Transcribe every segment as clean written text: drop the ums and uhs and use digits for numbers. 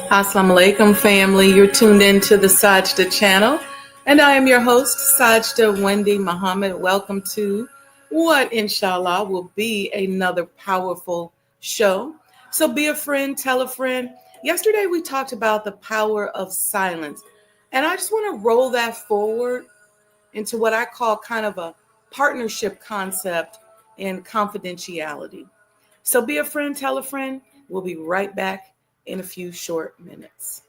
Assalamu alaikum, family. You're tuned into the Sajda channel, and I am your host, Sajda Wendy Muhammad. Welcome to what, inshallah, will be another powerful show. So be a friend, tell a friend. Yesterday, we talked about the power of silence, and I just want to roll that forward into what I call kind of a partnership concept in confidentiality. So be a friend, tell a friend. We'll be right back in a few short minutes.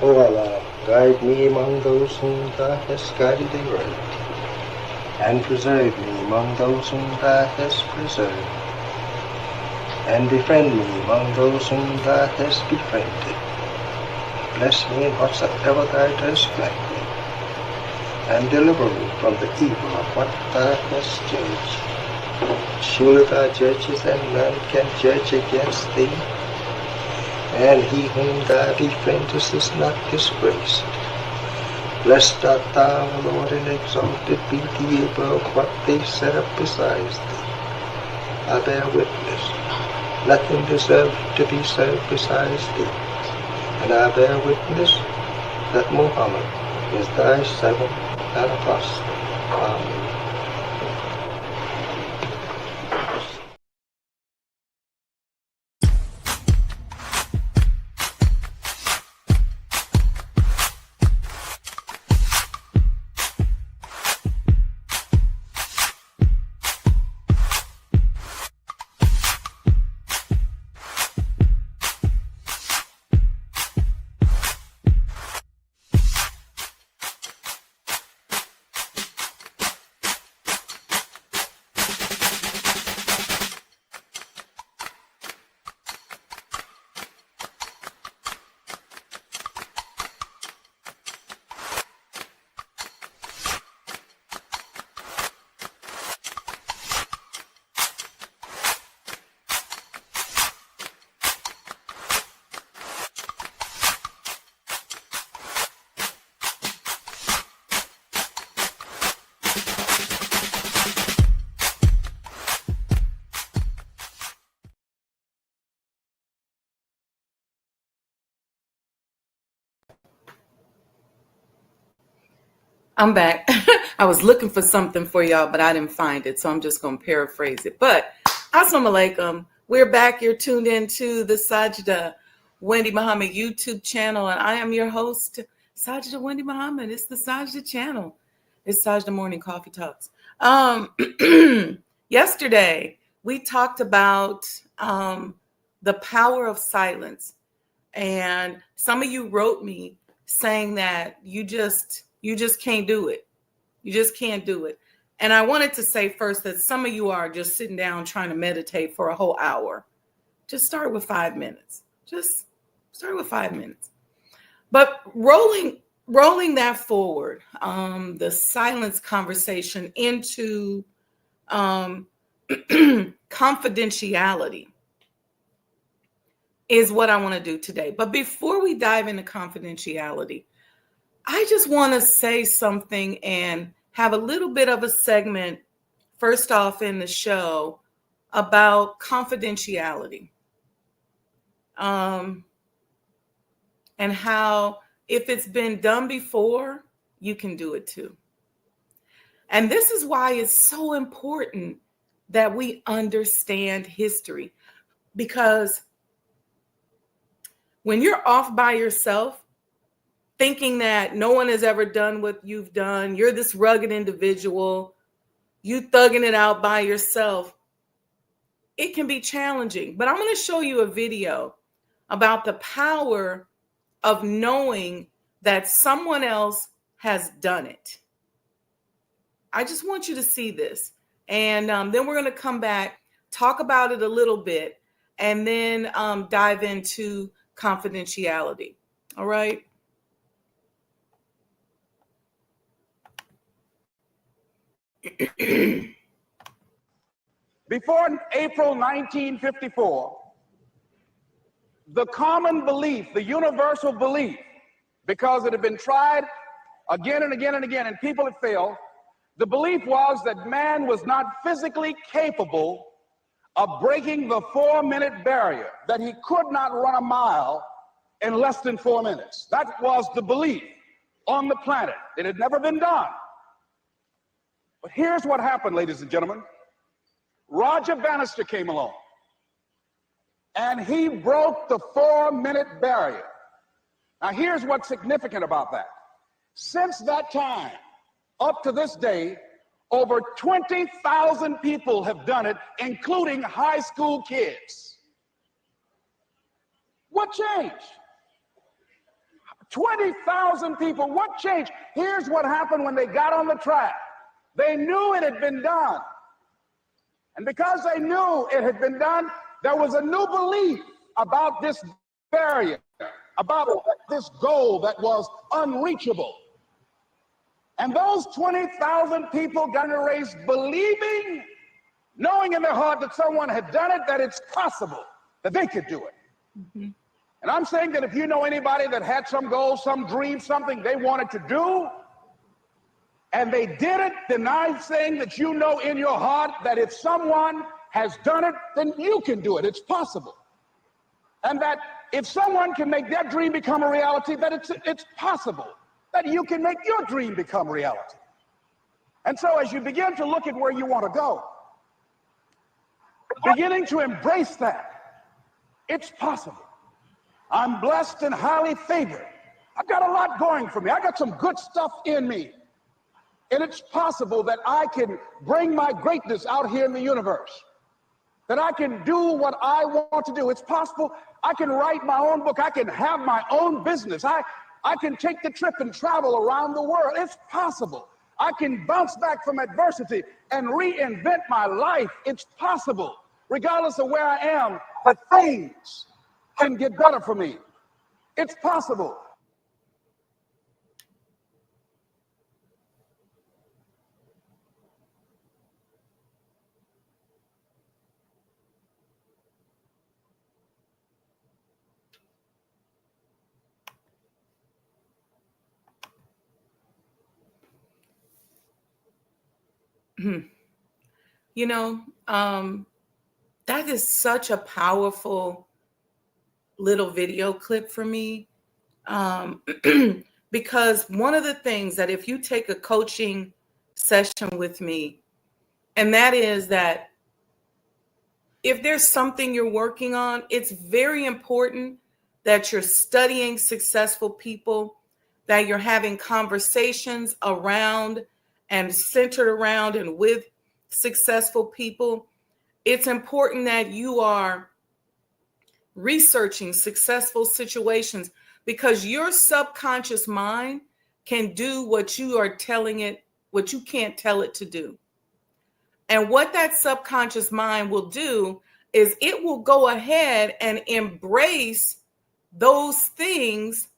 O Allah, guide me among those whom Thou hast guided aright, and preserve me among those whom Thou hast preserved, and befriend me among those whom Thou hast befriended. Bless me in whatsoever Thou dost grant me, and deliver me from the evil of what Thou hast judged. Surely Thou judgest, and none can judge against Thee, and he whom Thou befriendest is not disgraced. Blessed art Thou, O Lord, and exalted be Thee above what they set up besides Thee. I bear witness, nothing deserves to be served besides Thee, and I bear witness that Muhammad is Thy servant and apostle. Amen. I'm back. I was looking for something for y'all, but I didn't find it, so I'm just going to paraphrase it. But assalamu alaikum. We're back. You're tuned into the Sajda Wendy Muhammad YouTube channel, and I am your host, Sajda Wendy Muhammad. It's the Sajda channel. It's Sajda Morning Coffee Talks. Yesterday, we talked about the power of silence, and some of you wrote me saying that you just can't do it. You just can't do it. And I wanted to say first that some of you are just sitting down trying to meditate for a whole hour. Just start with 5 minutes. Just start with 5 minutes. But rolling that forward, the silence conversation into confidentiality is what I want to do today. But before we dive into confidentiality, I just want to say something and have a little bit of a segment first off in the show about confidentiality, and how if it's been done before, you can do it too. And this is why it's so important that we understand history, because when you're off by yourself, thinking that no one has ever done what you've done, you're this rugged individual, you thugging it out by yourself, it can be challenging. But I'm going to show you a video about the power of knowing that someone else has done it. I just want you to see this. And then we're going to come back, talk about it a little bit, and then dive into confidentiality. All right. Before April 1954, the common belief, the universal belief, because it had been tried again and again and again, and people had failed, the belief was that man was not physically capable of breaking the 4-minute barrier, that he could not run a mile in less than 4 minutes. That was the belief on the planet. It had never been done. But here's what happened, ladies and gentlemen. Roger Bannister came along, and he broke the 4-minute barrier. Now, here's what's significant about that. Since that time, up to this day, over 20,000 people have done it, including high school kids. What changed? 20,000 people, what changed? Here's what happened when they got on the track. They knew it had been done. And because they knew it had been done, there was a new belief about this barrier, about this goal that was unreachable. And those 20,000 people got in a race believing, knowing in their heart that someone had done it, that it's possible that they could do it. Mm-hmm. And I'm saying that if you know anybody that had some goal, some dream, something they wanted to do, and they did it, then I'm saying that you know in your heart that if someone has done it, then you can do it. It's possible. And that if someone can make their dream become a reality, that it's possible that you can make your dream become reality. And so as you begin to look at where you want to go, beginning to embrace that, it's possible. I'm blessed and highly favored. I've got a lot going for me. I got some good stuff in me. And it's possible that I can bring my greatness out here in the universe, that I can do what I want to do. It's possible I can write my own book. I can have my own business. I can take the trip and travel around the world. It's possible. I can bounce back from adversity and reinvent my life. It's possible. Regardless of where I am, but things can get better for me. It's possible. You know, that is such a powerful little video clip for me. Because one of the things that if you take a coaching session with me, and that is that if there's something you're working on, it's very important that you're studying successful people, that you're having conversations around and centered around and with successful people. It's important that you are researching successful situations, because your subconscious mind can do what you are telling it, what you can't tell it to do. And what that subconscious mind will do is it will go ahead and embrace those things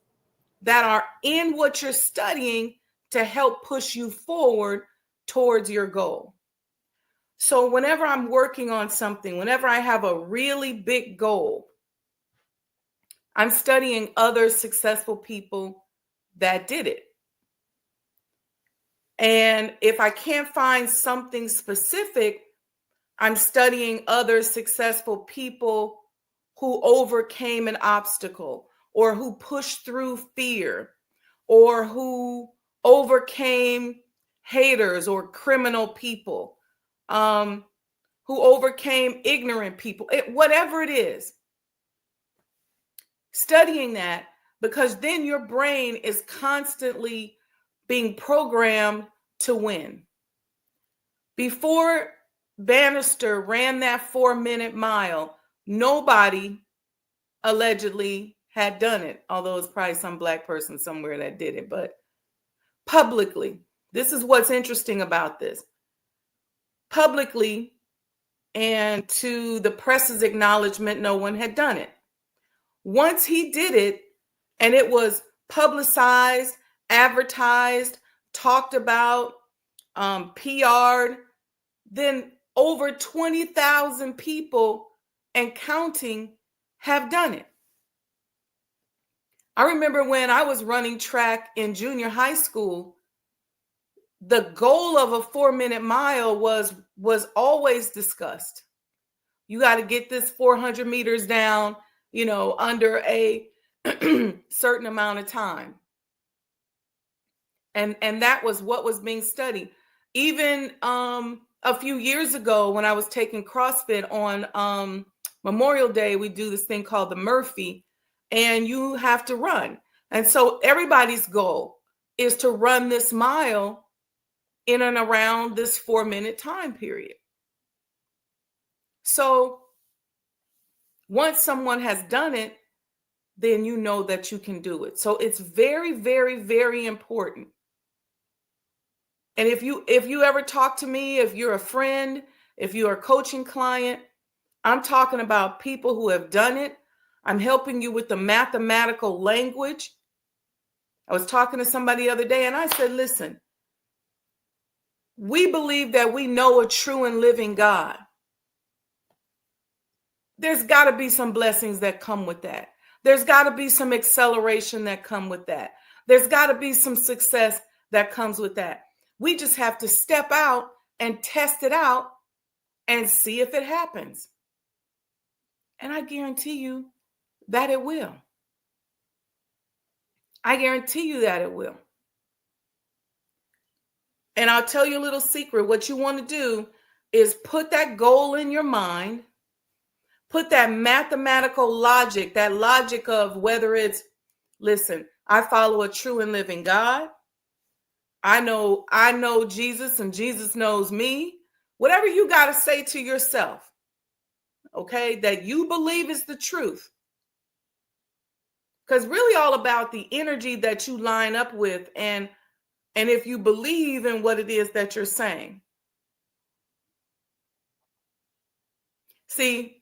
that are in what you're studying to help push you forward towards your goal. So whenever I'm working on something, whenever I have a really big goal, I'm studying other successful people that did it. And if I can't find something specific, I'm studying other successful people who overcame an obstacle, or who pushed through fear, or who overcame haters or criminal people, who overcame ignorant people, whatever it is. Studying that, because then your brain is constantly being programmed to win. Before Bannister ran that 4-minute mile, nobody allegedly had done it, although it's probably some Black person somewhere that did it. But publicly, this is what's interesting about this. Publicly, and to the press's acknowledgement, no one had done it. Once he did it, and it was publicized, advertised, talked about, PR'd, then over 20,000 people and counting have done it. I remember when I was running track in junior high school, the goal of a 4-minute mile was always discussed. You got to get this 400 meters down, under a certain amount of time. And that was what was being studied. Even a few years ago, when I was taking CrossFit on Memorial Day, we do this thing called the Murphy, and you have to run. And so everybody's goal is to run this mile in and around this 4-minute time period. So once someone has done it, then you know that you can do it. So it's very, very, very important. And if you ever talk to me, if you're a friend, if you're a coaching client, I'm talking about people who have done it. I'm helping you with the mathematical language. I was talking to somebody the other day and I said, listen, we believe that we know a true and living God. There's got to be some blessings that come with that. There's got to be some acceleration that come with that. There's got to be some success that comes with that. We just have to step out and test it out and see if it happens. And I guarantee you that it will. I guarantee you that it will. And I'll tell you a little secret. What you want to do is put that goal in your mind, put that mathematical logic, that logic of whether it's, listen, I follow a true and living God. I know Jesus and Jesus knows me. Whatever you got to say to yourself, okay, that you believe is the truth. Because really all about the energy that you line up with and if you believe in what it is that you're saying. See,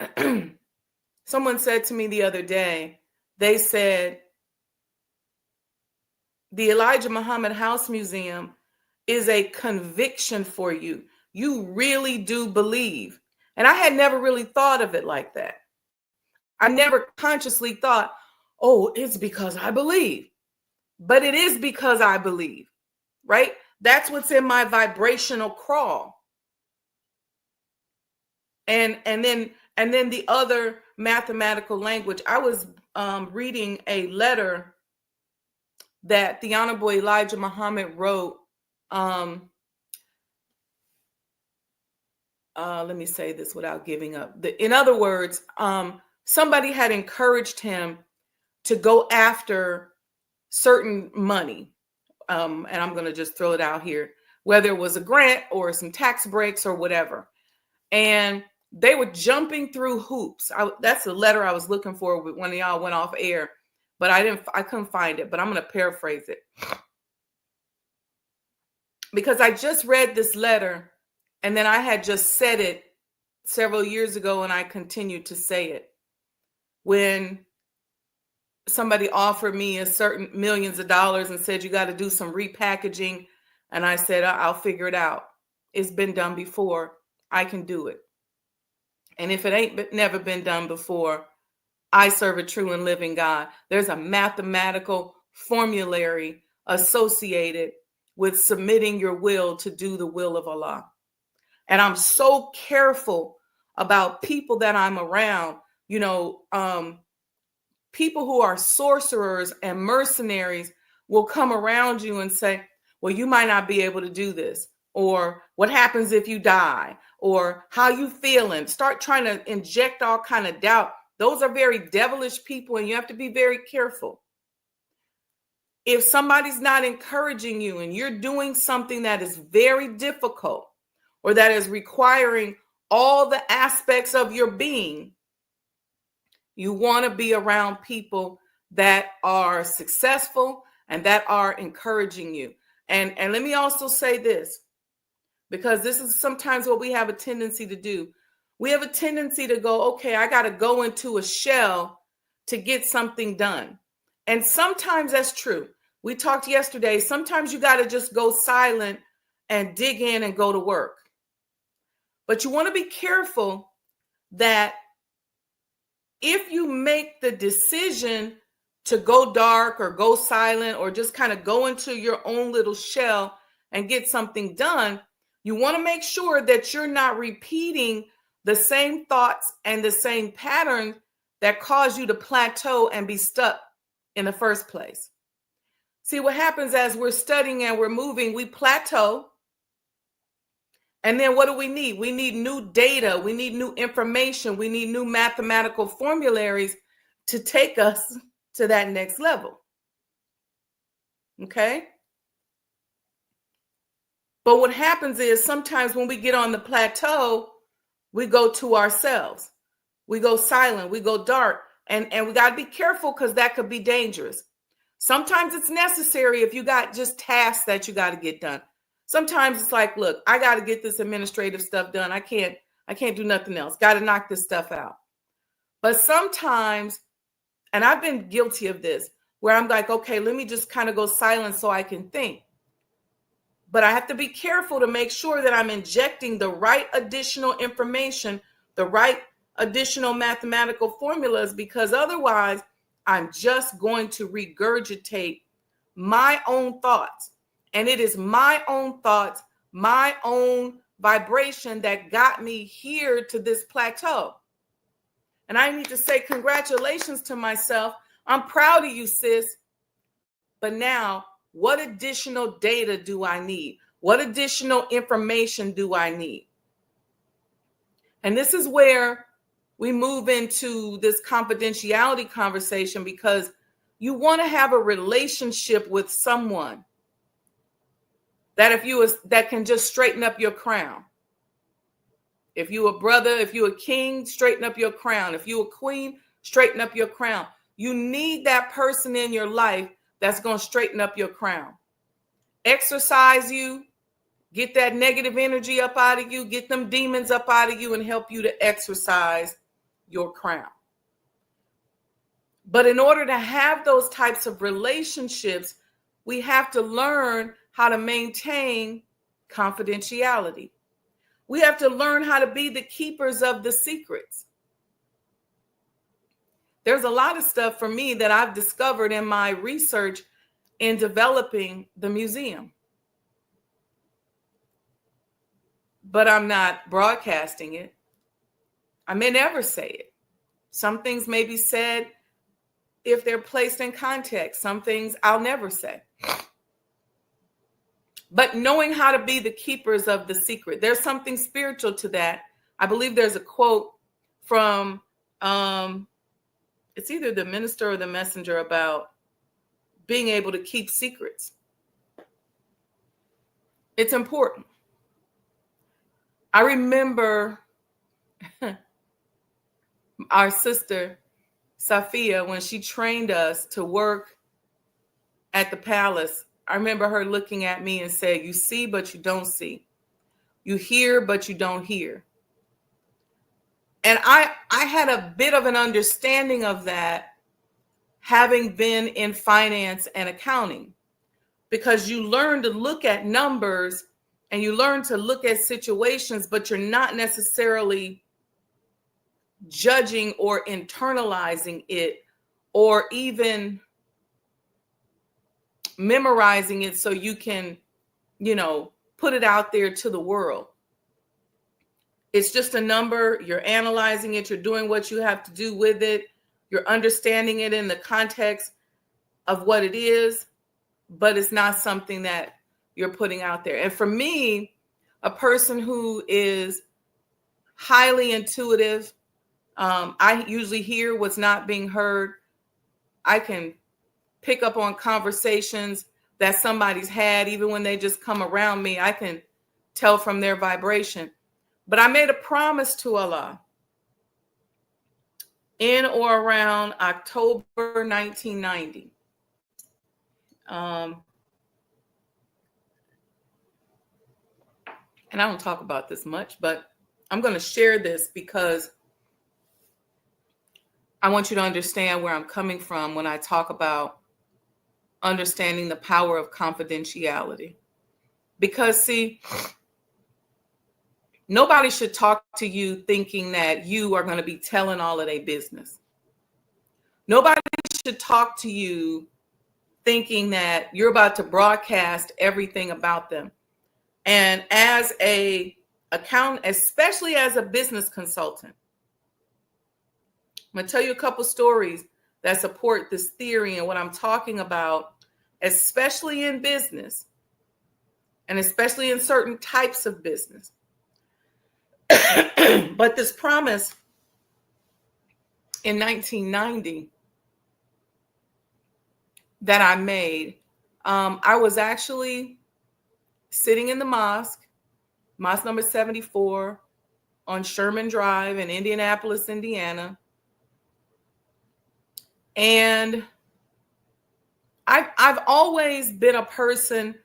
someone said to me the other day, they said, the Elijah Muhammad House Museum is a conviction for you. You really do believe. And I had never really thought of it like that. I never consciously thought, oh, it's because I believe. But it is because I believe, right? That's what's in my vibrational crawl. And then the other mathematical language. I was reading a letter that the Honorable Elijah Muhammad wrote. Let me say this without giving up. In other words, somebody had encouraged him to go after certain money. And I'm going to just throw it out here, whether it was a grant or some tax breaks or whatever. And they were jumping through hoops. That's the letter I was looking for when y'all went off air, but I couldn't find it, but I'm going to paraphrase it. Because I just read this letter and then I had just said it several years ago and I continued to say it. When somebody offered me a certain millions of dollars and said, you got to do some repackaging. And I said, I'll figure it out. It's been done before. I can do it. And if it ain't never been done before, I serve a true and living God. There's a mathematical formulary associated with submitting your will to do the will of Allah. And I'm so careful about people that I'm around, people who are sorcerers and mercenaries will come around you and say, well, you might not be able to do this, or what happens if you die, or how you feeling. Start trying to inject all kind of doubt. Those are very devilish people, and you have to be very careful. If somebody's not encouraging you and you're doing something that is very difficult or that is requiring all the aspects of your being, you want to be around people that are successful and that are encouraging you. And let me also say this, because this is sometimes what we have a tendency to do. We have a tendency to go, okay, I got to go into a shell to get something done. And sometimes that's true. We talked yesterday, sometimes you got to just go silent and dig in and go to work. But you want to be careful that if you make the decision to go dark or go silent or just kind of go into your own little shell and get something done, you want to make sure that you're not repeating the same thoughts and the same patterns that cause you to plateau and be stuck in the first place. See, what happens as we're studying and we're moving, we plateau. And then what do we need? We need new data. We need new information. We need new mathematical formularies to take us to that next level. Okay? But what happens is sometimes when we get on the plateau, we go to ourselves. We go silent. We go dark. And we got to be careful because that could be dangerous. Sometimes it's necessary if you got just tasks that you got to get done. Sometimes it's like, look, I got to get this administrative stuff done. I can't do nothing else. Got to knock this stuff out. But sometimes, and I've been guilty of this, where I'm like, okay, let me just kind of go silent so I can think. But I have to be careful to make sure that I'm injecting the right additional information, the right additional mathematical formulas, because otherwise I'm just going to regurgitate my own thoughts. And it is my own thoughts, my own vibration that got me here to this plateau. And I need to say congratulations to myself. I'm proud of you, sis. But now, what additional data do I need? What additional information do I need? And this is where we move into this confidentiality conversation, because you want to have a relationship with someone that can just straighten up your crown. If you a brother, if you a king, straighten up your crown. If you a queen, straighten up your crown. You need that person in your life that's going to straighten up your crown. Exercise you, get that negative energy up out of you, get them demons up out of you, and help you to exercise your crown. But in order to have those types of relationships, we have to learn how to maintain confidentiality. We have to learn how to be the keepers of the secrets. There's a lot of stuff for me that I've discovered in my research in developing the museum. But I'm not broadcasting it. I may never say it. Some things may be said if they're placed in context. Some things I'll never say. But knowing how to be the keepers of the secret, there's something spiritual to that. I believe there's a quote from, it's either the minister or the messenger, about being able to keep secrets. It's important. I remember our sister, Safia, when she trained us to work at the palace. I remember her looking at me and saying, you see, but you don't see. You hear, but you don't hear. And I had a bit of an understanding of that, having been in finance and accounting, because you learn to look at numbers and you learn to look at situations, but you're not necessarily judging or internalizing it or even memorizing it so you can put it out there to the world. It's just a number. You're analyzing it. You're doing what you have to do with it. You're understanding it in the context of what it is, but it's not something that you're putting out there. And for me, a person who is highly intuitive, I usually hear what's not being heard. I can pick up on conversations that somebody's had, even when they just come around me. I can tell from their vibration. But I made a promise to Allah in or around October 1990. And I don't talk about this much, but I'm going to share this because I want you to understand where I'm coming from when I talk about understanding the power of confidentiality. Because, see, nobody should talk to you thinking that you are going to be telling all of their business. Nobody should talk to you thinking that you're about to broadcast everything about them. And as a accountant, especially as a business consultant, I'm going to tell you a couple stories that support this theory and what I'm talking about, especially in business and especially in certain types of business. But this promise in 1990 that I made, I was actually sitting in the mosque number 74 on Sherman Drive in Indianapolis, Indiana. And I've always been a person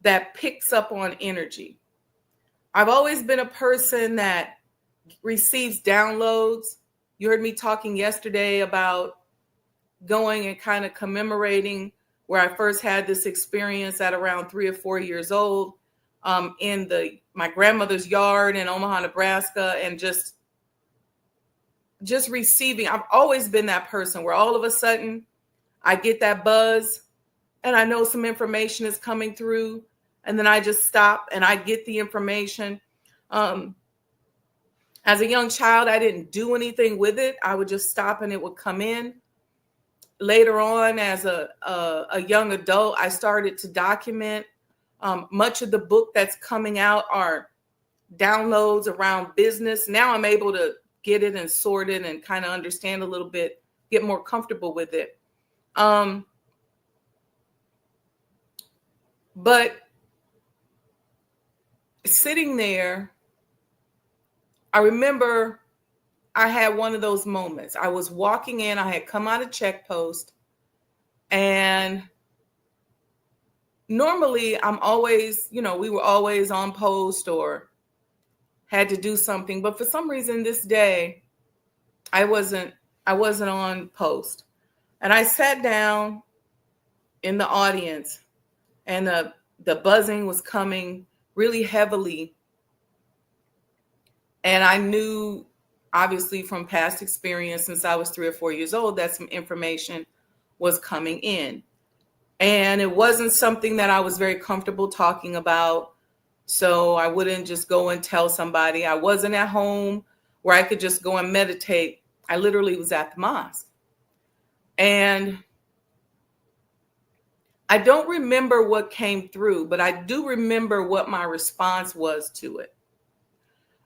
that picks up on energy. I've always been a person that receives downloads. You heard me talking yesterday about going and kind of commemorating where I first had this experience at around 3 or 4 years old, in my grandmother's yard in Omaha, Nebraska, and just receiving. I've always been that person where all of a sudden I get that buzz and I know some information is coming through, and then I just stop and I get the information. As a young child, I didn't do anything with it. I would just stop and it would come in. Later on, as a young adult, I started to document. Much of the book that's coming out are downloads around business. Now I'm able to get it and sort it and kind of understand a little bit, get more comfortable with it. But sitting there, I remember I had one of those moments. I was walking in, I had come out of check post, and normally I'm always, we were always on post or had to do something. But for some reason this day, I wasn't on post. And I sat down in the audience, and the buzzing was coming really heavily. And I knew, obviously from past experience, since I was 3 or 4 years old, that some information was coming in. And it wasn't something that I was very comfortable talking about. So I wouldn't just go and tell somebody. I wasn't at home where I could just go and meditate. I literally was at the mosque. And I don't remember what came through, but I do remember what my response was to it.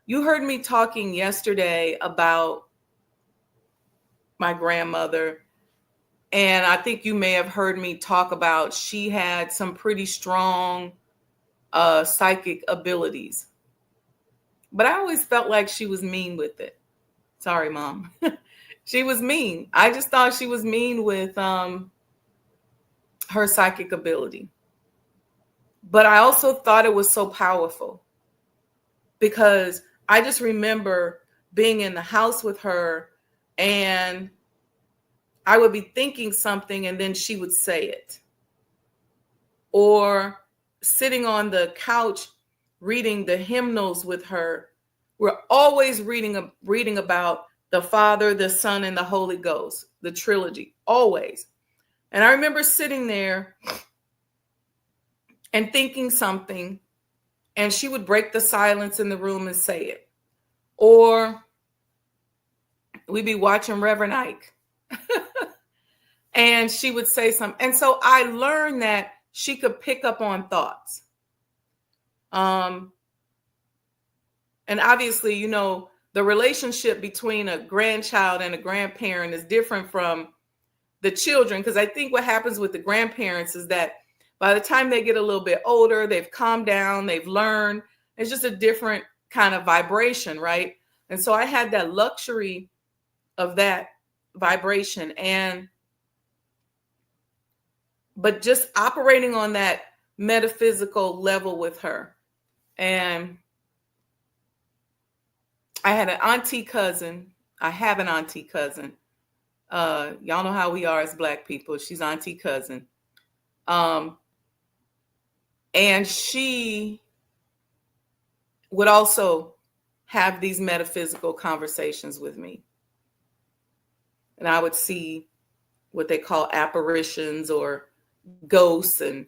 You heard me talking yesterday about my grandmother, and I think you may have heard me talk about she had some pretty strong psychic abilities. But I always felt like she was mean with it. Sorry, Mom. She was mean. I just thought she was mean with her psychic ability. But I also thought it was so powerful, because I just remember being in the house with her, and I would be thinking something and then she would say it. Or sitting on the couch reading the hymnals with her. We're always reading about the Father, the Son, and the Holy Ghost, the trilogy, always. And I remember sitting there and thinking something, and she would break the silence in the room and say it. Or we'd be watching Reverend Ike and she would say something. And so I learned that she could pick up on thoughts. And obviously, you know, the relationship between a grandchild and a grandparent is different from the children, because I think what happens with the grandparents is that by the time they get a little bit older, they've calmed down, they've learned. It's just a different kind of vibration, right? And so I had that luxury of that vibration, but just operating on that metaphysical level with her. And I had an auntie cousin. I have an auntie cousin. Y'all know how we are as Black people. She's auntie cousin. And she would also have these metaphysical conversations with me. And I would see what they call apparitions or ghosts, and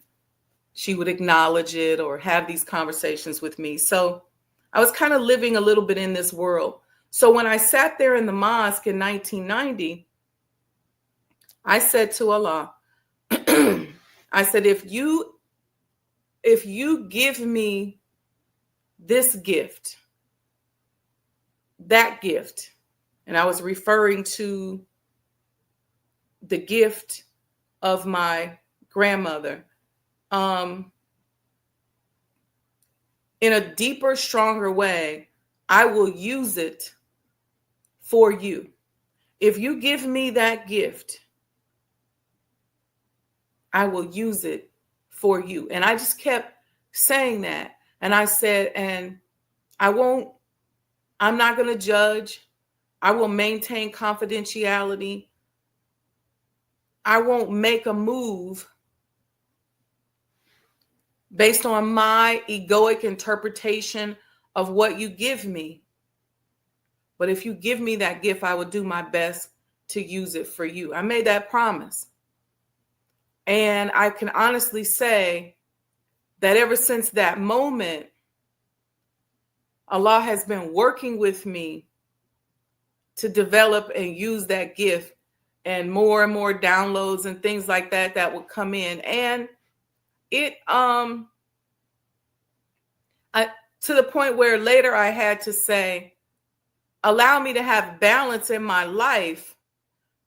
she would acknowledge it or have these conversations with me. So I was kind of living a little bit in this world. So when I sat there in the mosque in 1990, I said to Allah, I said, if you give me this gift, that gift, and I was referring to the gift of my grandmother, in a deeper, stronger way, I will use it for you. If you give me that gift, I will use it for you. And I just kept saying that. And I said, and I'm not going to judge. I will maintain confidentiality. I won't make a move based on my egoic interpretation of what you give me. But if you give me that gift, I will do my best to use it for you. I made that promise. And I can honestly say that ever since that moment, Allah has been working with me to develop and use that gift, and more downloads and things like that that would come in. And it to the point where later I had to say, allow me to have balance in my life,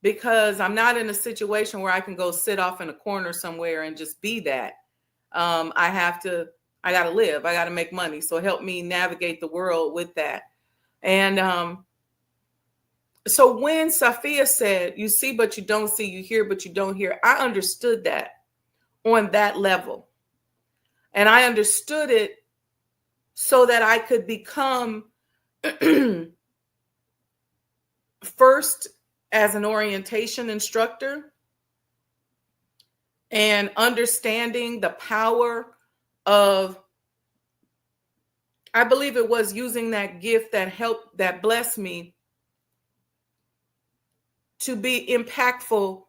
because I'm not in a situation where I can go sit off in a corner somewhere and just be that. I got to live. I got to make money. So help me navigate the world with that. And so when Safiya said, you see, but you don't see, you hear, but you don't hear, I understood that on that level. And I understood it so that I could become first as an orientation instructor and understanding the power of, I believe it was using that gift that helped, that blessed me to be impactful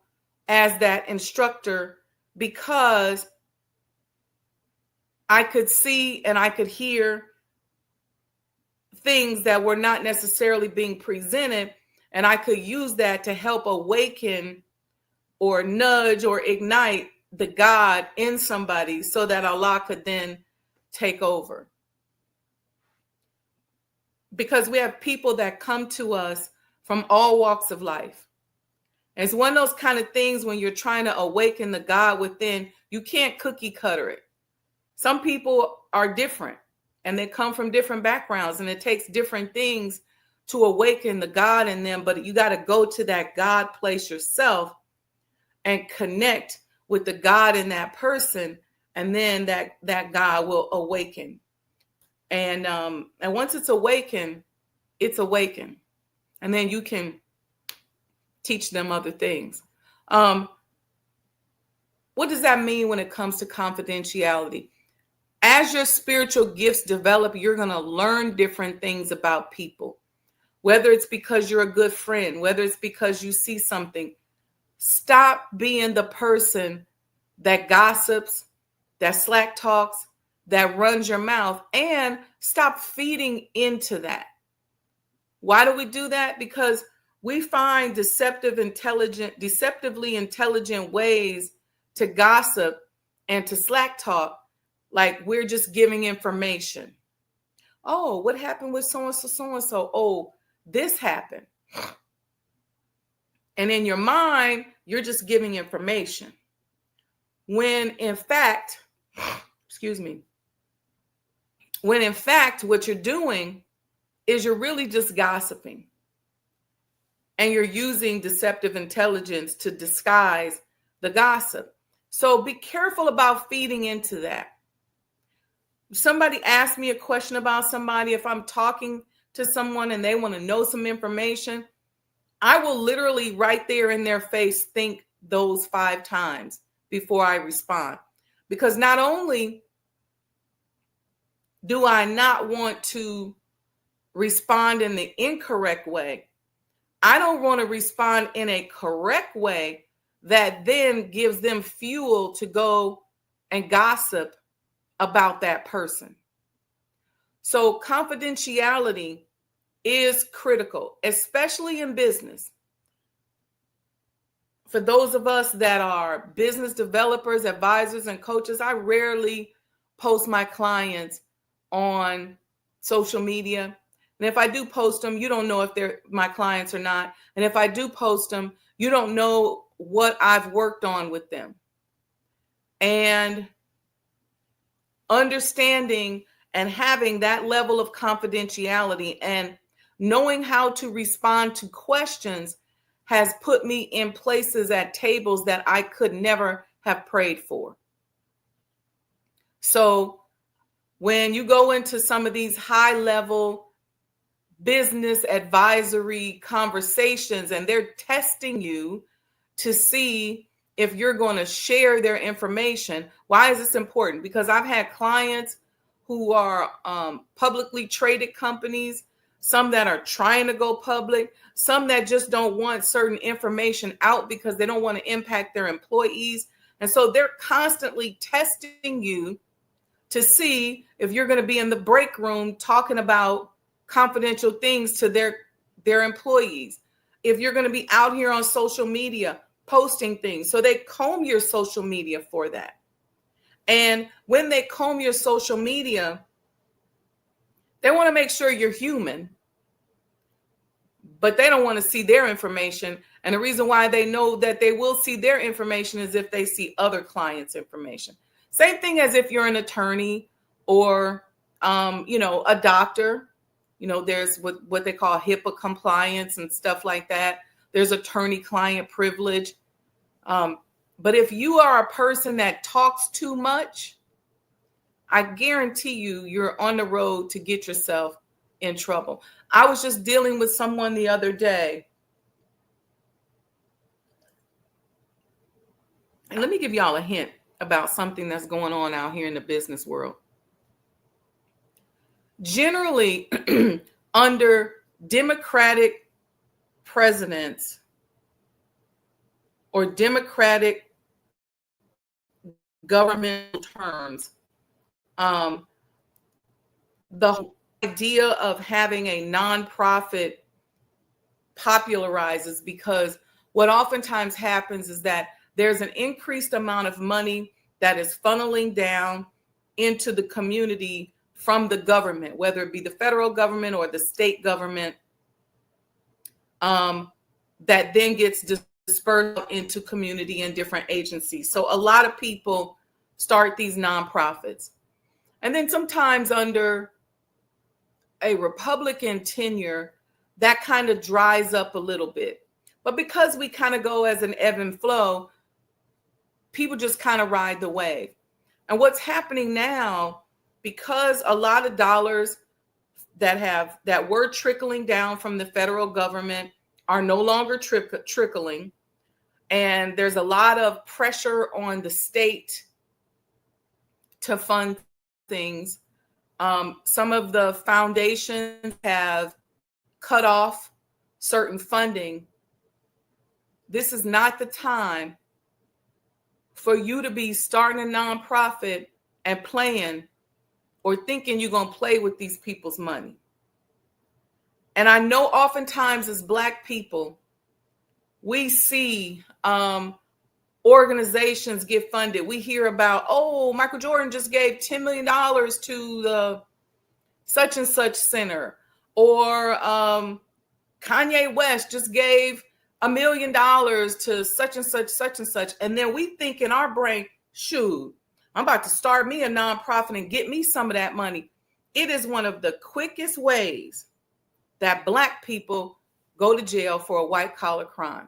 as that instructor, because I could see and I could hear things that were not necessarily being presented, and I could use that to help awaken or nudge or ignite the God in somebody so that Allah could then take over. Because we have people that come to us from all walks of life. And it's one of those kind of things when you're trying to awaken the God within, you can't cookie cutter it. Some people are different and they come from different backgrounds, and it takes different things to awaken the God in them. But you got to go to that God place yourself and connect with the God in that person, and then that God will awaken. And once it's awakened, and then you can teach them other things. What does that mean when it comes to confidentiality? As your spiritual gifts develop, you're going to learn different things about people, whether it's because you're a good friend, whether it's because you see something. Stop being the person that gossips that slack talks, that runs your mouth, and stop feeding into that. Why do we do that? Because we find deceptively intelligent ways to gossip and to slack talk, like we're just giving information. Oh, what happened with so-and-so, so-and-so? Oh, this happened. And in your mind, you're just giving information. When in fact, what you're doing is you're really just gossiping. And you're using deceptive intelligence to disguise the gossip. So be careful about feeding into that. If somebody asks me a question about somebody, if I'm talking to someone and they want to know some information, I will literally right there in their face think those 5 times before I respond. Because not only do I not want to respond in the incorrect way, I don't want to respond in a correct way that then gives them fuel to go and gossip about that person. So confidentiality is critical, especially in business. For those of us that are business developers, advisors, and coaches, I rarely post my clients on social media. And if I do post them, you don't know if they're my clients or not. And if I do post them, you don't know what I've worked on with them. And understanding and having that level of confidentiality and knowing how to respond to questions has put me in places at tables that I could never have prayed for. So when you go into some of these high level business advisory conversations and they're testing you to see if you're going to share their information. Why is this important? Because I've had clients who are publicly traded companies, some that are trying to go public, some that just don't want certain information out because they don't want to impact their employees. And so they're constantly testing you to see if you're going to be in the break room talking about confidential things to their employees, if you're going to be out here on social media posting things. So they comb your social media for that. And when they comb your social media, they want to make sure you're human, but they don't want to see their information. And the reason why they know that they will see their information is if they see other clients' information. Same thing as if you're an attorney or, a doctor. There's what they call HIPAA compliance and stuff like that. There's attorney-client privilege. But if you are a person that talks too much, I guarantee you're on the road to get yourself in trouble. I was just dealing with someone the other day. And let me give y'all a hint about something that's going on out here in the business world. Generally, under Democratic presidents or Democratic government terms, the idea of having a nonprofit popularizes because what oftentimes happens is that there's an increased amount of money that is funneling down into the community from the government, whether it be the federal government or the state government, that then gets dispersed into community and different agencies. So a lot of people start these nonprofits. And then sometimes under a Republican tenure, that kind of dries up a little bit. But because we kind of go as an ebb and flow, people just kind of ride the wave. And what's happening now, because a lot of dollars that were trickling down from the federal government are no longer trickling, and there's a lot of pressure on the state to fund things. Some of the foundations have cut off certain funding. This is not the time for you to be starting a nonprofit and playing or thinking you're going to play with these people's money. And I know oftentimes as Black people, we see organizations get funded. We hear about, oh, Michael Jordan just gave $10 million to the such and such center, or Kanye West just gave $1 million to such and such, such and such. And then we think in our brain, shoot, I'm about to start me a nonprofit and get me some of that money. It is one of the quickest ways that Black people go to jail for a white collar crime,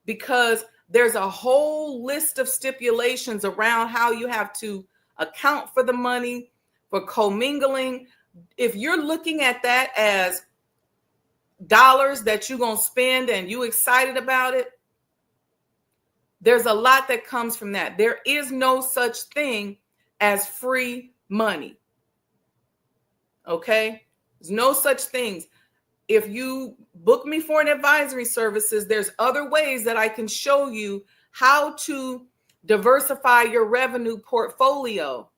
because there's a whole list of stipulations around how you have to account for the money, for commingling. If you're looking at that as dollars that you're going to spend and you excited about it, there's a lot that comes from that. There is no such thing as free money. Okay? There's no such things. If you book me for an advisory services, there's other ways that I can show you how to diversify your revenue portfolio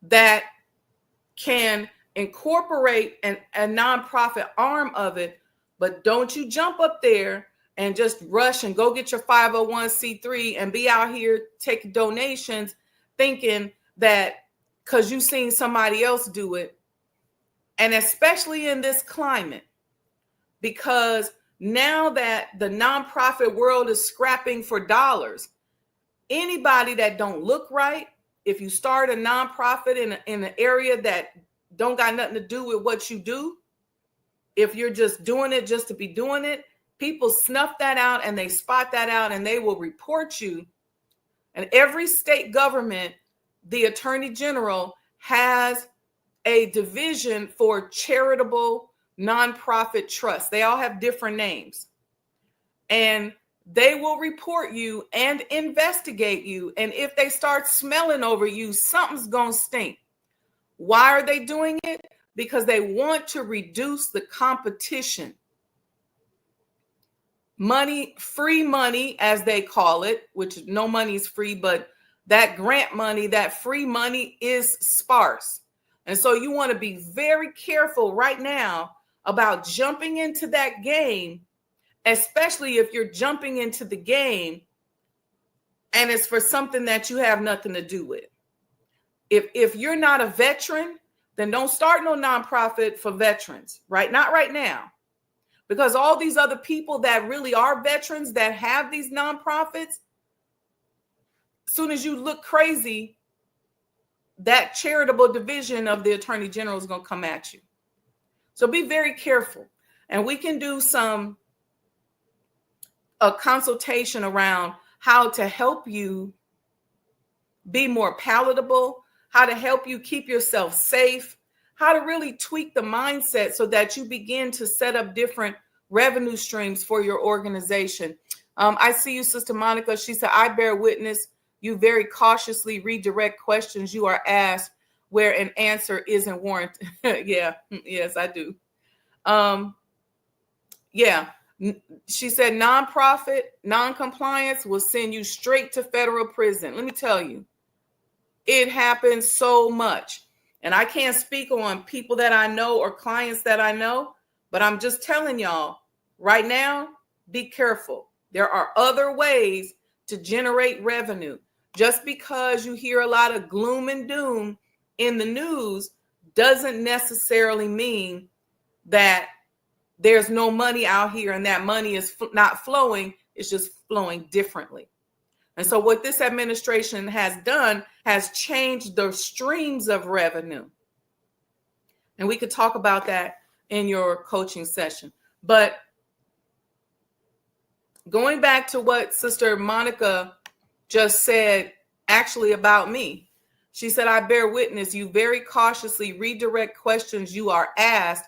that can incorporate a nonprofit arm of it. But don't you jump up there and just rush and go get your 501c3 and be out here taking donations thinking that because you've seen somebody else do it. And especially in this climate, because now that the nonprofit world is scrapping for dollars, anybody that don't look right, if you start a nonprofit in an area that don't got nothing to do with what you do, if you're just doing it just to be doing it, people snuff that out and they spot that out and they will report you. And every state government, the Attorney General has a division for charitable nonprofit trusts. They all have different names. And they will report you and investigate you. And if they start smelling over you, something's going to stink. Why are they doing it? Because they want to reduce the competition. Money, free money, as they call it, which no money is free, but that grant money, that free money is sparse. And so you want to be very careful right now about jumping into that game, especially if you're jumping into the game and it's for something that you have nothing to do with. If you're not a veteran, then don't start no nonprofit for veterans, right? Not right now. Because all these other people that really are veterans that have these nonprofits, as soon as you look crazy, that charitable division of the Attorney General is going to come at you. So be very careful. And we can do a consultation around how to help you be more palatable, how to help you keep yourself safe, how to really tweak the mindset so that you begin to set up different revenue streams for your organization. I see you, Sister Monica. She said, I bear witness. You very cautiously redirect questions you are asked where an answer isn't warranted. Yeah, yes, I do. Yeah, she said nonprofit, non-compliance will send you straight to federal prison. Let me tell you, it happens so much. And I can't speak on people that I know or clients that I know, but I'm just telling y'all right now, be careful. There are other ways to generate revenue. Just because you hear a lot of gloom and doom in the news doesn't necessarily mean that there's no money out here and that money is not flowing. It's just flowing differently. And so what this administration has done has changed the streams of revenue. And we could talk about that in your coaching session. But going back to what Sister Monica just said actually about me. She said, I bear witness, you very cautiously redirect questions you are asked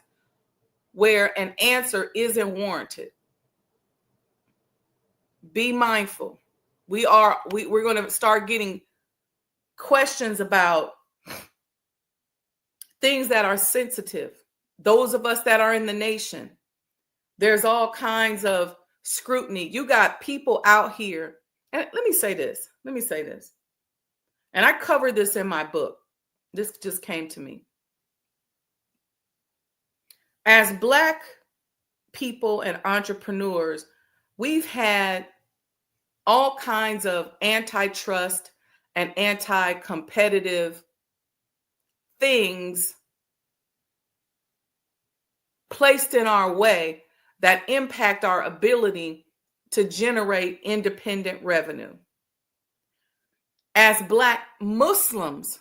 where an answer isn't warranted. Be mindful. We're going to start getting questions about things that are sensitive. Those of us that are in the nation, there's all kinds of scrutiny. You got people out here. And let me say this. And I covered this in my book. This just came to me. As Black people and entrepreneurs, we've had all kinds of antitrust and anti-competitive things placed in our way that impact our ability to generate independent revenue. As Black Muslims,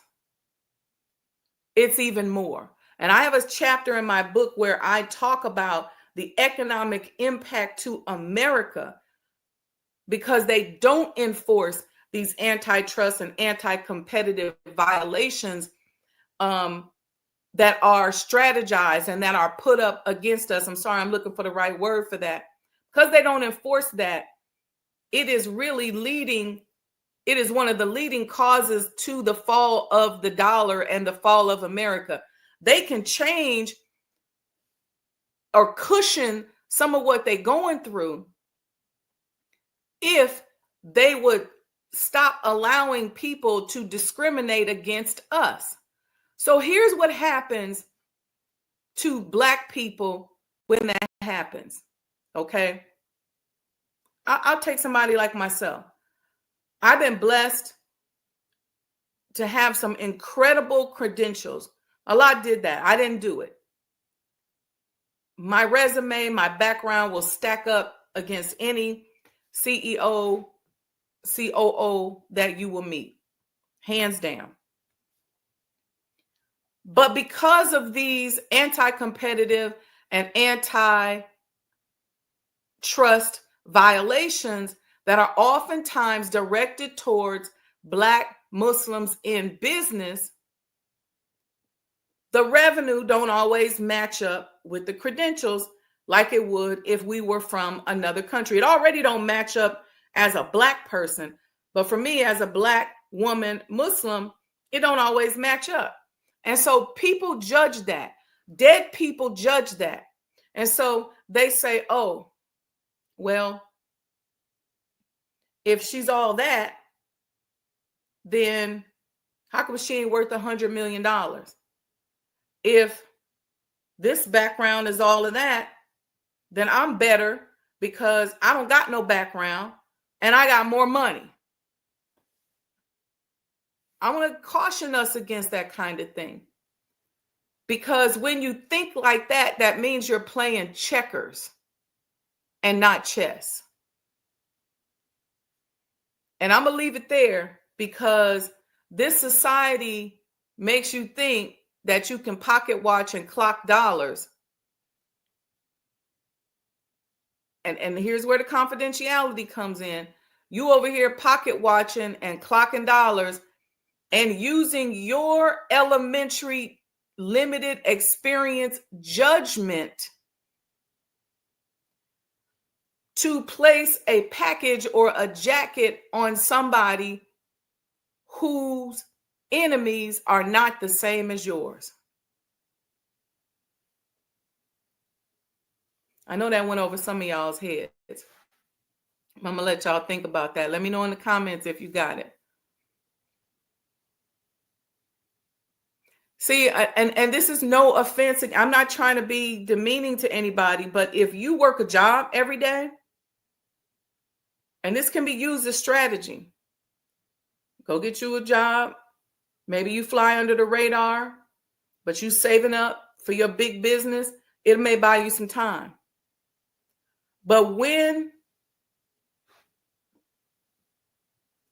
it's even more. And I have a chapter in my book where I talk about the economic impact to America because they don't enforce these antitrust and anti-competitive violations that are strategized and that are put up against us. I'm sorry, I'm looking for the right word for that. Because they don't enforce that, it is one of the leading causes to the fall of the dollar and the fall of America. They can change or cushion some of what they're going through if they would stop allowing people to discriminate against us. So here's what happens to Black people when that happens, okay? I'll take somebody like myself. I've been blessed to have some incredible credentials. Allah did that. I didn't do it. My resume, my background will stack up against any CEO, COO that you will meet, hands down. But because of these anti-competitive and anti-trust violations that are oftentimes directed towards Black Muslims in business, the revenue don't always match up with the credentials like it would if we were from another country. It already don't match up as a Black person, but for me as a Black woman Muslim, it don't always match up. And so people judge that. Dead people judge that. And so they say, oh, well, if she's all that, then how come she ain't worth $100 million? If this background is all of that, then I'm better because I don't got no background and I got more money. I want to caution us against that kind of thing. Because when you think like that, that means you're playing checkers and not chess. And I'm going to leave it there because this society makes you think that you can pocket watch and clock dollars. And here's where the confidentiality comes in. You over here pocket watching and clocking dollars and using your elementary limited experience judgment to place a package or a jacket on somebody whose enemies are not the same as yours. I know that went over some of y'all's heads. I'm going to let y'all think about that. Let me know in the comments if you got it. See, and this is no offense. I'm not trying to be demeaning to anybody, but if you work a job every day, and this can be used as strategy, go get you a job. Maybe you fly under the radar, but you saving up for your big business. It may buy you some time. But when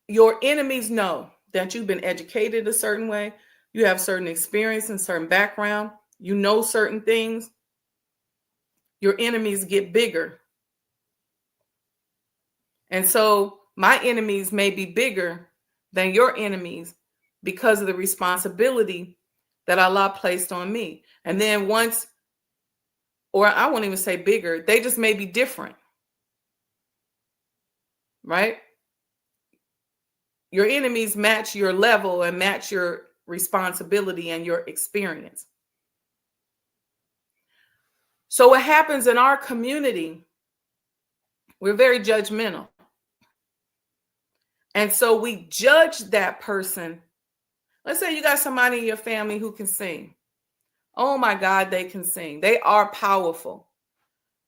your enemies know that you've been educated a certain way, you have certain experience and certain background, you know certain things, your enemies get bigger. And so my enemies may be bigger than your enemies because of the responsibility that Allah placed on me. And then once, or I won't even say bigger, they just may be different, right? Your enemies match your level and match your responsibility and your experience. So what happens in our community We're very judgmental. And so we judge that person. Let's say you got somebody in your family who can sing. Oh my God, they can sing. They are powerful.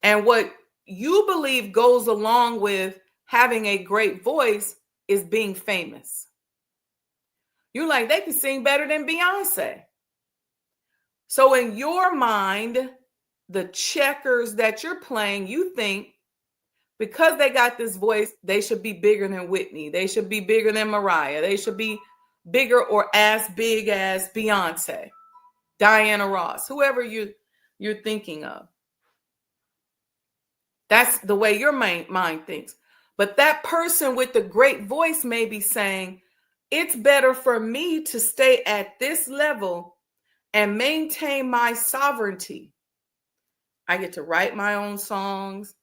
And what you believe goes along with having a great voice is being famous. You're like, they can sing better than Beyonce. So in your mind, the checkers that you're playing, you think because they got this voice, they should be bigger than Whitney. They should be bigger than Mariah. They should be bigger or as big as Beyonce, Diana Ross, whoever you're thinking of. That's the way your mind thinks. But that person with the great voice may be saying, it's better for me to stay at this level and maintain my sovereignty. I get to write my own songs.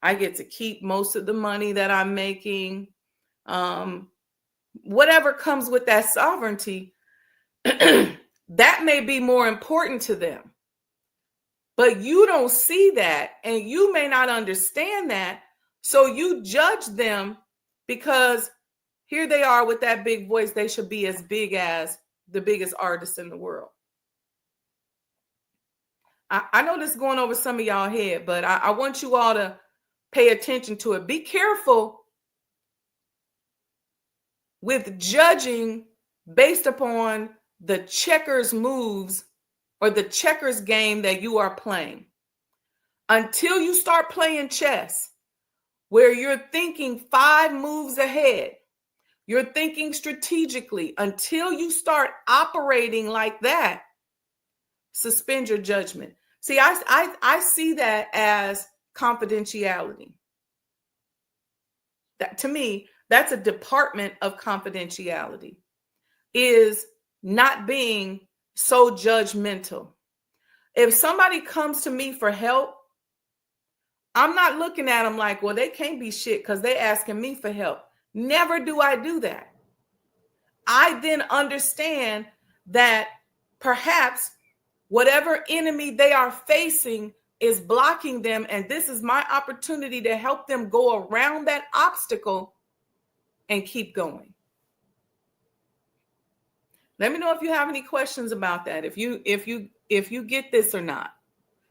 I get to keep most of the money that I'm making. Whatever comes with that sovereignty, that may be more important to them. But you don't see that, and you may not understand that. So you judge them because here they are with that big voice. They should be as big as the biggest artist in the world. I know this is going over some of y'all head, but I want you all to pay attention to it. Be careful with judging based upon the checkers moves or the checkers game that you are playing. Until you start playing chess, where you're thinking 5 moves ahead, you're thinking strategically, until you start operating like that, suspend your judgment. See, I see that as confidentiality. That, to me, that's a department of confidentiality, is not being so judgmental. If somebody comes to me for help, I'm not looking at them like, well, they can't be shit because they're asking me for help. Never do I do that. I then understand that perhaps whatever enemy they are facing is blocking them, and this is my opportunity to help them go around that obstacle and keep going. Let me know if you have any questions about that, if you get this or not.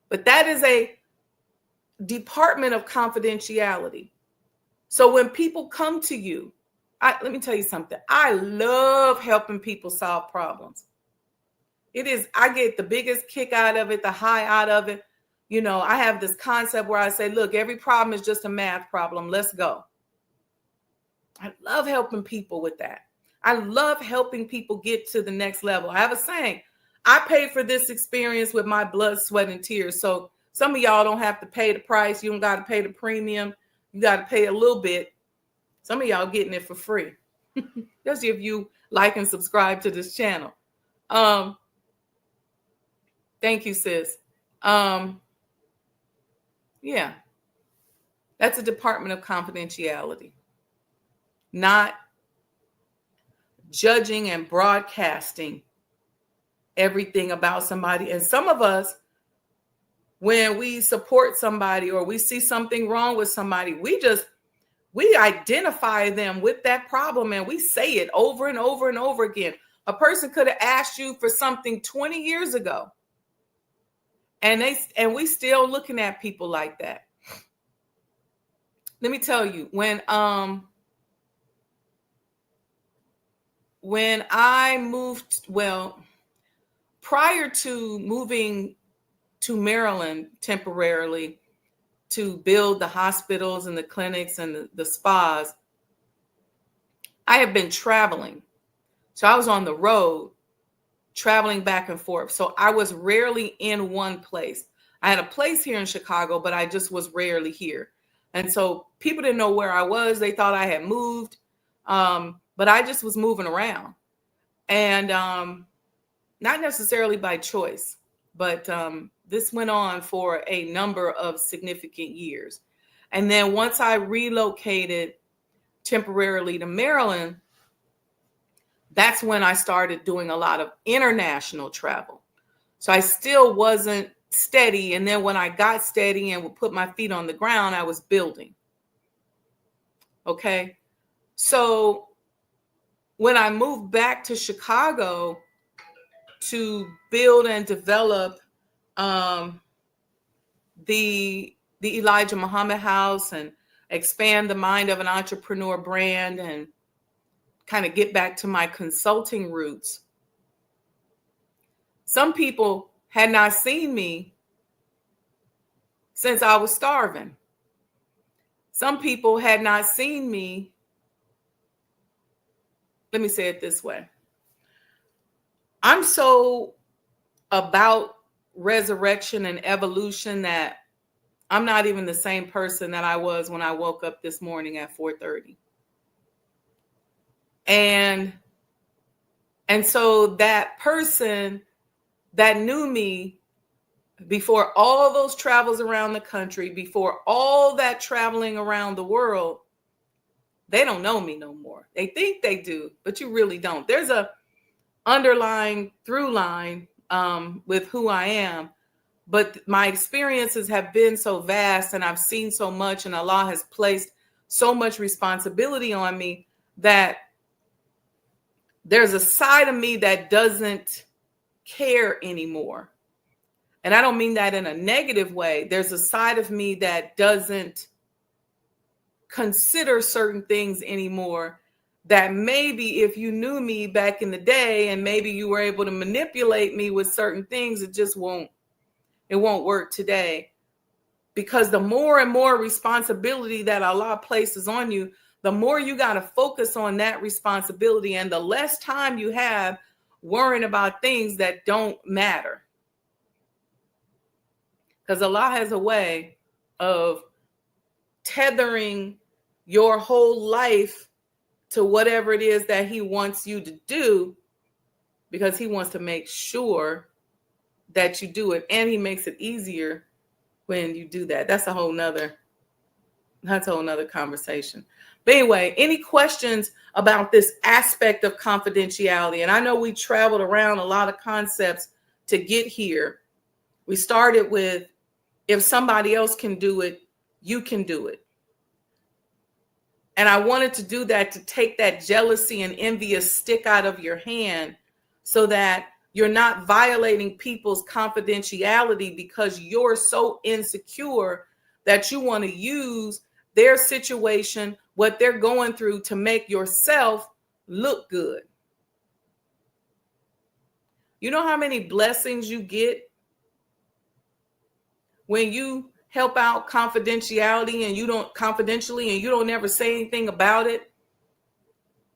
But that is a department of confidentiality. So when people come to you, let me tell you something. I love helping people solve problems. I get the biggest kick out of it, the high out of it. You know, I have this concept where I say, look, every problem is just a math problem. Let's go. I love helping people with that. I love helping people get to the next level. I have a saying, I paid for this experience with my blood, sweat, and tears. So some of y'all don't have to pay the price. You don't got to pay the premium. You got to pay a little bit. Some of y'all getting it for free. Just if you like and subscribe to this channel. Thank you, sis. Yeah, that's a department of confidentiality. Not judging and broadcasting everything about somebody. And some of us, when we support somebody or we see something wrong with somebody, we identify them with that problem and we say it over and over and over again. A person could have asked you for something 20 years ago. And we still looking at people like that. Let me tell you, when I moved, prior to moving to Maryland temporarily to build the hospitals and the clinics and the spas, I have been traveling. So I was on the road, traveling back and forth. So I was rarely in one place. I had a place here in Chicago, but I just was rarely here. And so people didn't know where I was. They thought I had moved, but I just was moving around. And not necessarily by choice, but this went on for a number of significant years. And then once I relocated temporarily to Maryland, that's when I started doing a lot of international travel. So I still wasn't steady. And then when I got steady and would put my feet on the ground, I was building. Okay. So when I moved back to Chicago to build and develop um, the Elijah Muhammad House and expand the mind of an entrepreneur brand and kind of get back to my consulting roots, some people had not seen me since I was starving. Some people had not seen me. Let me say it this way. I'm so about resurrection and evolution that I'm not even the same person that I was when I woke up this morning at 4:30. And so that person that knew me before all those travels around the country, before all that traveling around the world, they don't know me no more. They think they do, but you really don't. There's a underlying through line with who I am, but my experiences have been so vast and I've seen so much, and Allah has placed so much responsibility on me that there's a side of me that doesn't care anymore. And I don't mean that in a negative way. There's a side of me that doesn't consider certain things anymore, that maybe if you knew me back in the day and maybe you were able to manipulate me with certain things, it won't work today. Because the more and more responsibility that Allah places on you, the more you got to focus on that responsibility, and the less time you have worrying about things that don't matter. Because Allah has a way of tethering your whole life to whatever it is that He wants you to do, because He wants to make sure that you do it, and He makes it easier when you do that. That's a whole nother conversation. But anyway, any questions about this aspect of confidentiality? And I know we traveled around a lot of concepts to get here. We started with, if somebody else can do it, you can do it. And I wanted to do that to take that jealousy and envious stick out of your hand, so that you're not violating people's confidentiality because you're so insecure that you want to use their situation, what they're going through, to make yourself look good. You know how many blessings you get when you help out confidentially and you don't ever say anything about it,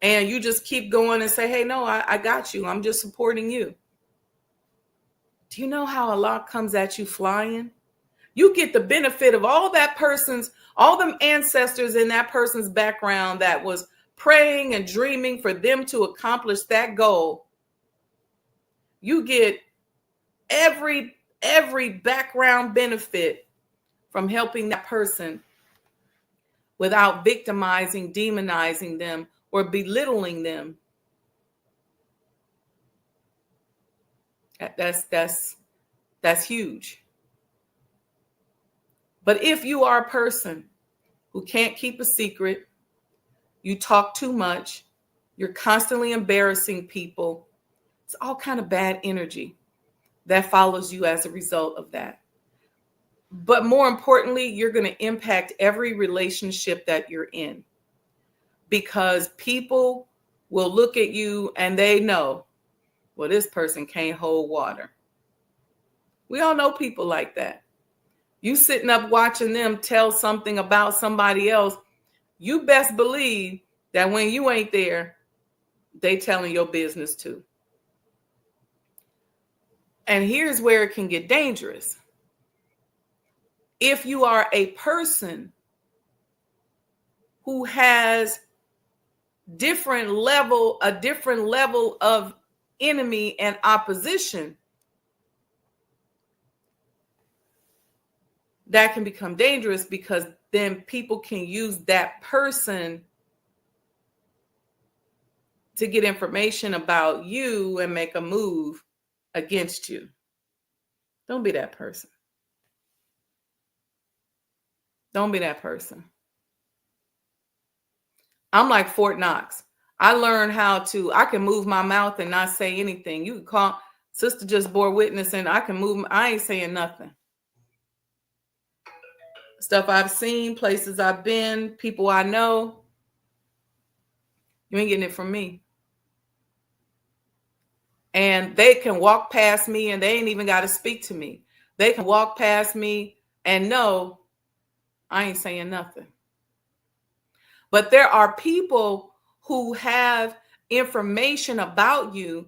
and you just keep going and say, hey, no, I got you, I'm just supporting you. Do you know how Allah comes at you flying? You get the benefit of all them ancestors in that person's background that was praying and dreaming for them to accomplish that goal. You get every background benefit from helping that person without victimizing, demonizing them, or belittling them. That's huge. But if you are a person who can't keep a secret, you talk too much, you're constantly embarrassing people, it's all kind of bad energy that follows you as a result of that. But more importantly, you're going to impact every relationship that you're in, because people will look at you and they know, well, this person can't hold water. We all know people like that. You sitting up watching them tell something about somebody else, you best believe that when you ain't there, they telling your business too. And here's where it can get dangerous. If you are a person who has a different level of enemy and opposition, that can become dangerous, because then people can use that person to get information about you and make a move against you. Don't be that person. Don't be that person. I'm like Fort Knox. I learned I can move my mouth and not say anything. You can call sister just bore witness and I can move. I ain't saying nothing. Stuff I've seen, places I've been, people I know. You ain't getting it from me. And they can walk past me and they ain't even got to speak to me. They can walk past me and know I ain't saying nothing. But there are people who have information about you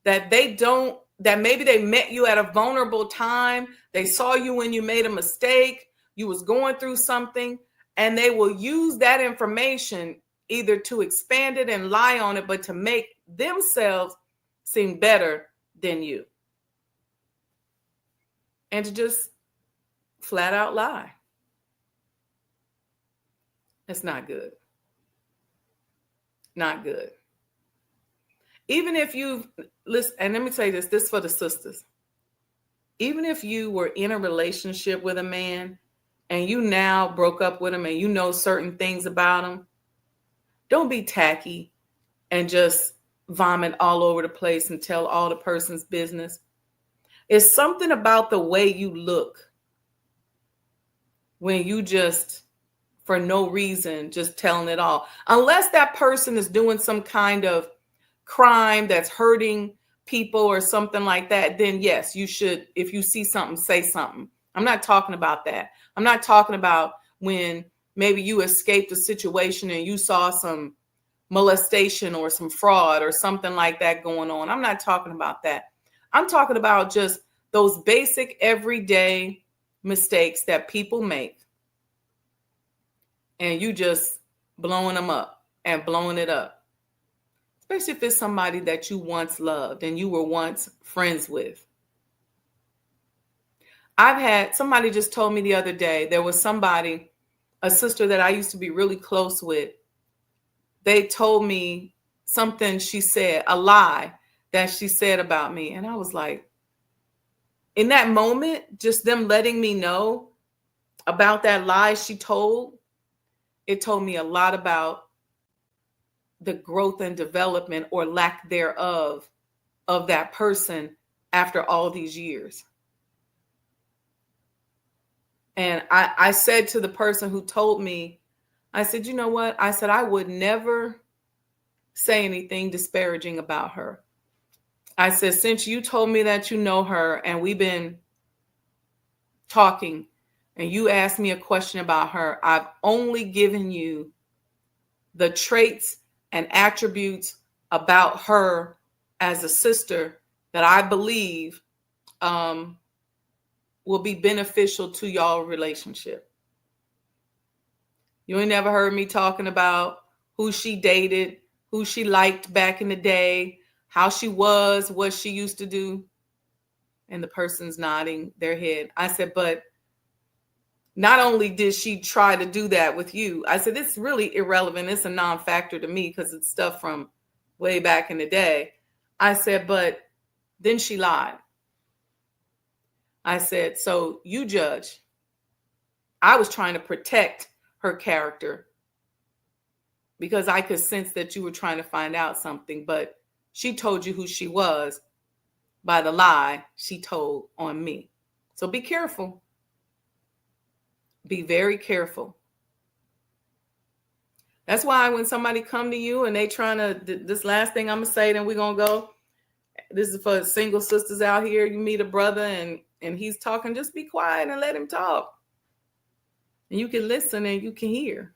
that that maybe they met you at a vulnerable time. They saw you when you made a mistake, you was going through something, and they will use that information either to expand it and lie on it, but to make themselves seem better than you. And to just flat out lie. It's not good. Not good. Even if you listen, and let me tell you this for the sisters. Even if you were in a relationship with a man and you now broke up with him and you know certain things about him, don't be tacky and just vomit all over the place and tell all the person's business. It's something about the way you look when you just, for no reason, just telling it all. Unless that person is doing some kind of crime that's hurting people or something like that, then yes, you should, if you see something, say something. I'm not talking about that. I'm not talking about when maybe you escaped a situation and you saw some molestation or some fraud or something like that going on. I'm not talking about that. I'm talking about just those basic everyday mistakes that people make and you just blowing them up and blowing it up. Especially if it's somebody that you once loved and you were once friends with. Somebody just told me the other day, there was somebody, a sister that I used to be really close with. They told me something she said, a lie that she said about me. And I was like, in that moment, just them letting me know about that lie she told, it told me a lot about the growth and development or lack thereof of that person after all these years. And I said to the person who told me, I said, you know what? I said, I would never say anything disparaging about her. I said, since you told me that you know her and we've been talking and you asked me a question about her, I've only given you the traits and attributes about her as a sister that I believe will be beneficial to y'all relationship. You ain't never heard me talking about who she dated, who she liked back in the day, how she was, what she used to do. And the person's nodding their head. I said, but not only did she try to do that with you, I said, it's really irrelevant. It's a non-factor to me because it's stuff from way back in the day. I said, but then she lied. I said, so you judge. I was trying to protect her character because I could sense that you were trying to find out something, but she told you who she was by the lie she told on me. So be careful. Be very careful. That's why when somebody come to you and they trying to, this last thing I'm going to say, then we're going to go. This is for single sisters out here. You meet a brother and he's talking, just be quiet and let him talk. And you can listen and you can hear.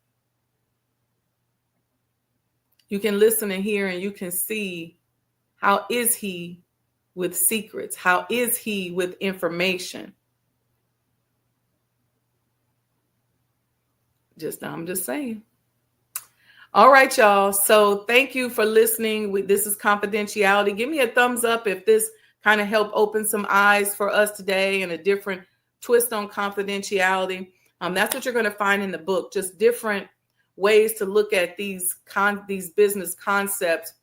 You can listen and hear and you can see how is he with secrets? How is he with information? I'm just saying. All right, y'all. So thank you for listening. This is Confidentiality. Give me a thumbs up if this kind of helped open some eyes for us today and a different twist on confidentiality. That's what you're going to find in the book, just different ways to look at these business concepts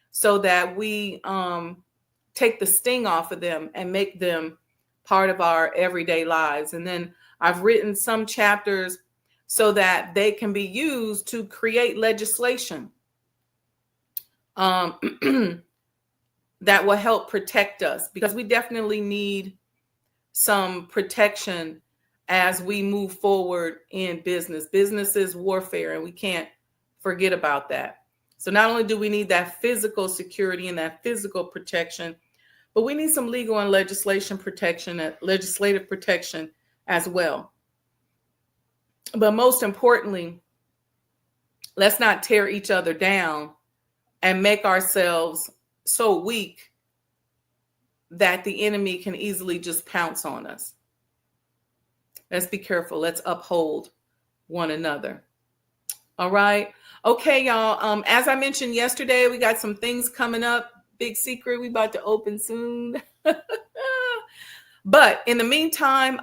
so that we take the sting off of them and make them part of our everyday lives. And then I've written some chapters so that they can be used to create legislation that will help protect us, because we definitely need some protection as we move forward in business. Business is warfare, and we can't forget about that. So not only do we need that physical security and that physical protection, but we need some legal and legislative protection as well. But most importantly, let's not tear each other down and make ourselves so weak that the enemy can easily just pounce on us. Let's be careful. Let's uphold one another. All right. Okay, y'all. As I mentioned yesterday, we got some things coming up. Big secret. We about to open soon. But in the meantime,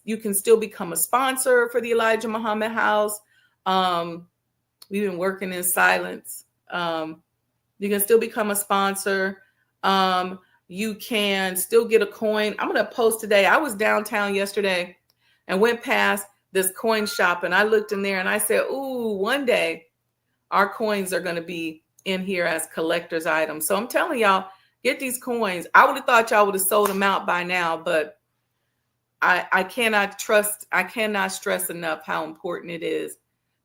you can still become a sponsor for the Elijah Muhammad House. We've been working in silence. You can still become a sponsor. You can still get a coin. I'm going to post today. I was downtown yesterday and went past this coin shop, and I looked in there and I said, ooh, one day our coins are going to be in here as collector's items. So I'm telling y'all, get these coins. I would have thought y'all would have sold them out by now, but I cannot stress enough how important it is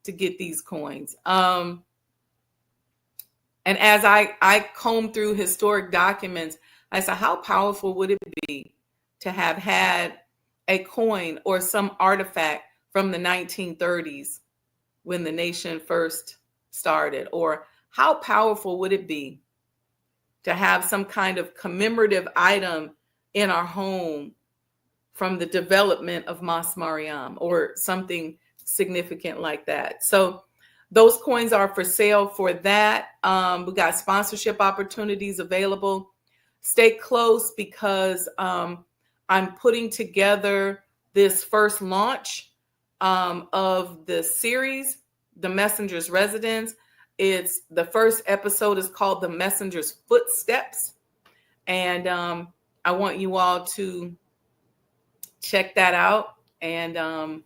to get these coins. And as I comb through historic documents, I said, how powerful would it be to have had a coin or some artifact from the 1930s when the nation first started? Or how powerful would it be to have some kind of commemorative item in our home from the development of Mas Mariam or something significant like that? So those coins are for sale for that. We got sponsorship opportunities available. Stay close, because I'm putting together this first launch of the series, The Messenger's Residence. It's the first episode is called The Messenger's Footsteps. And I want you all to check that out. And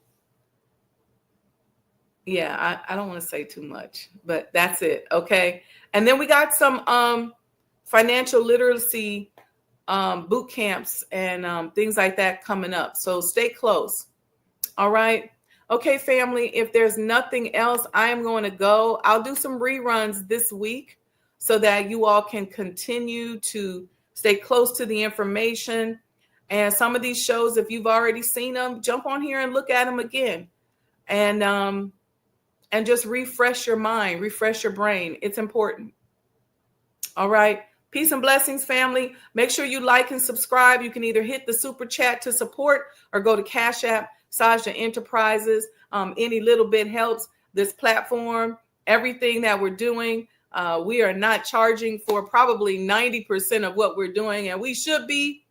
yeah, I don't want to say too much, but that's it. Okay. And then we got some financial literacy boot camps and things like that coming up. So stay close. All right. Okay, family, if there's nothing else, I am going to go. I'll do some reruns this week so that you all can continue to stay close to the information. And some of these shows, if you've already seen them, jump on here and look at them again. And just refresh your mind, refresh your brain. It's important. All right. Peace and blessings, family. Make sure you like and subscribe. You can either hit the super chat to support or go to Cash App, Sajda Enterprises. Any little bit helps. This platform, everything that we're doing, we are not charging for probably 90% of what we're doing, and we should be,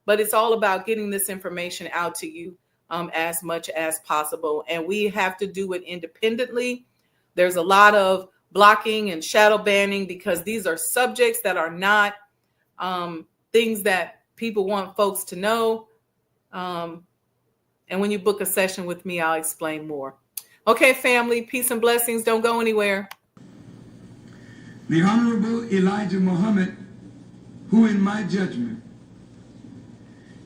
but it's all about getting this information out to you as much as possible. And we have to do it independently. There's a lot of blocking and shadow banning because these are subjects that are not things that people want folks to know. And when you book a session with me, I'll explain more. Okay, family, peace and blessings. Don't go anywhere. The Honorable Elijah Muhammad, who in my judgment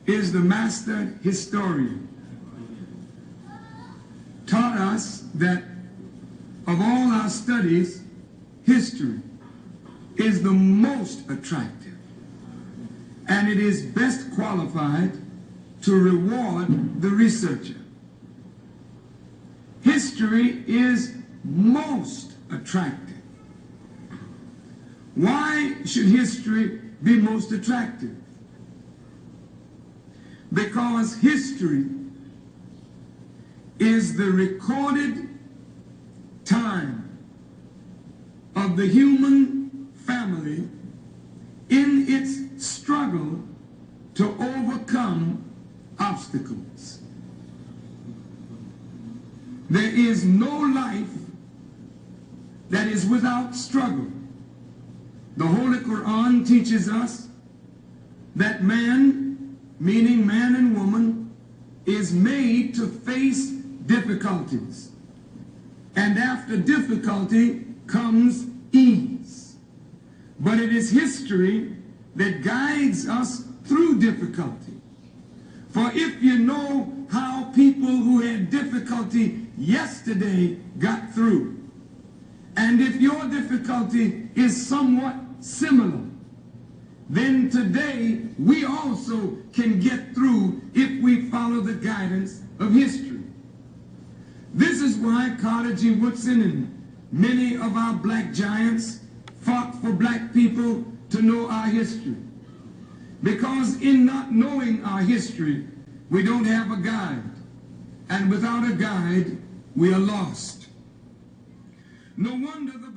is the master historian, taught us that of all our studies, history is the most attractive, and it is best qualified to reward the researcher. History is most attractive. Why should history be most attractive? Because history is the recorded time of the human family in its struggle to overcome obstacles. There is no life that is without struggle. The Holy Quran teaches us that man, meaning man and woman, is made to face difficulties. and after difficulty comes ease. But it is history that guides us through difficulty. For if you know how people who had difficulty yesterday got through, and if your difficulty is somewhat similar, then today we also can get through if we follow the guidance of history. This is why Carter G. Woodson and many of our black giants fought for black people to know our history. Because in not knowing our history, we don't have a guide. And without a guide, we are lost. No wonder the